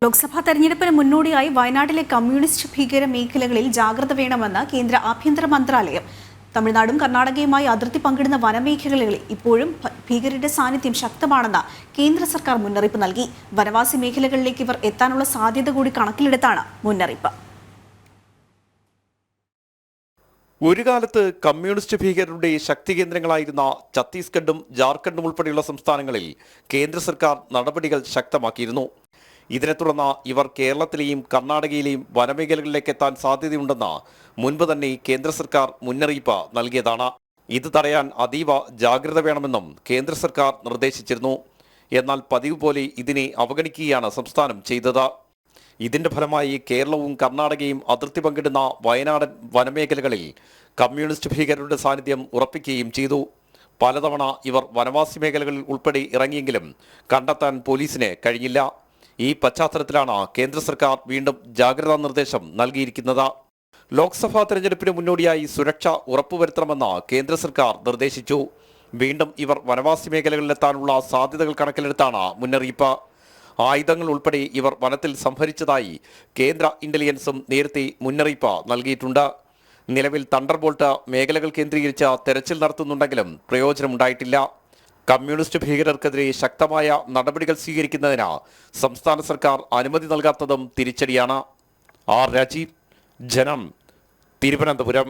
ലോക്സഭാ തെരഞ്ഞെടുപ്പിന് മുന്നോടിയായി വയനാട്ടിലെ കമ്മ്യൂണിസ്റ്റ് ഭീകര മേഖലകളിൽ ജാഗ്രത വേണമെന്ന് കേന്ദ്ര ആഭ്യന്തര മന്ത്രാലയം. തമിഴ്നാടും കർണാടകയുമായി അതിർത്തി പങ്കിടുന്ന വനമേഖലകളിൽ ഇപ്പോഴും ഭീകരരുടെ സാന്നിധ്യം ശക്തമാണെന്ന് കേന്ദ്ര സർക്കാർ മുന്നറിയിപ്പ് നൽകി. വനവാസി മേഖലകളിലേക്ക് ഇവർ എത്താനുള്ള സാധ്യത കൂടി കണക്കിലെടുത്താണ് മുന്നറിയിപ്പ്. ഒരു കാലത്ത് കമ്മ്യൂണിസ്റ്റ് ഭീകരരുടെ ശക്തി കേന്ദ്രങ്ങളായിരുന്ന ഛത്തീസ്ഗഡും ജാർഖണ്ഡും ഉൾപ്പെടെയുള്ള സംസ്ഥാനങ്ങളിൽ കേന്ദ്ര സർക്കാർ നടപടികൾ ശക്തമാക്കിയിരുന്നു. ഇതിനെ തുടർന്ന് ഇവർ കേരളത്തിലെയും കർണാടകയിലെയും വനമേഖലകളിലേക്ക് എത്താൻ സാധ്യതയുണ്ടെന്ന് മുൻപ് തന്നെ കേന്ദ്ര സർക്കാർ മുന്നറിയിപ്പ് നൽകിയതാണ്. ഇത് തടയാൻ അതീവ ജാഗ്രത വേണമെന്നും കേന്ദ്ര സർക്കാർ നിർദ്ദേശിച്ചിരുന്നു. എന്നാൽ പതിവ് പോലെ ഇതിനെ അവഗണിക്കുകയാണ് സംസ്ഥാനം ചെയ്തത്. ഇതിന്റെ ഫലമായി കേരളവും കർണാടകയും അതിർത്തി പങ്കിടുന്ന വയനാടൻ വനമേഖലകളിൽ കമ്മ്യൂണിസ്റ്റ് ഭീകരരുടെ സാന്നിധ്യം ഉറപ്പിക്കുകയും ചെയ്തു. പലതവണ ഇവർ വനവാസി മേഖലകളിൽ ഉൾപ്പെടെ ഇറങ്ങിയെങ്കിലും കണ്ടെത്താൻ പോലീസിന് കഴിഞ്ഞില്ല. ഈ പശ്ചാത്തലത്തിലാണ് കേന്ദ്ര സർക്കാർ വീണ്ടും ജാഗ്രതാ നിർദ്ദേശം നൽകിയിരിക്കുന്നത്. ലോക്സഭാ തെരഞ്ഞെടുപ്പിന് മുന്നോടിയായി സുരക്ഷ ഉറപ്പുവരുത്തണമെന്ന് കേന്ദ്ര സർക്കാർ നിർദ്ദേശിച്ചു. വീണ്ടും ഇവർ വനവാസി മേഖലകളിലെത്താനുള്ള സാധ്യതകൾ കണക്കിലെടുത്താണ് മുന്നറിയിപ്പ്. ആയുധങ്ങൾ ഉൾപ്പെടെ ഇവർ വനത്തിൽ സംഭരിച്ചതായി കേന്ദ്ര ഇന്റലിജൻസും നേരത്തെ മുന്നറിയിപ്പ് നൽകിയിട്ടുണ്ട്. നിലവിൽ തണ്ടർബോൾട്ട് മേഖലകൾ കേന്ദ്രീകരിച്ച് തെരച്ചിൽ നടത്തുന്നുണ്ടെങ്കിലും പ്രയോജനമുണ്ടായിട്ടില്ല. കമ്മ്യൂണിസ്റ്റ് ഭീകരർക്കെതിരെ ശക്തമായ നടപടികൾ സ്വീകരിക്കുന്നതിന് സംസ്ഥാന സർക്കാർ അനുമതി നൽകാത്തതും തിരിച്ചടിയാണ്. ആർ രാജീവ്, ജനം, തിരുവനന്തപുരം.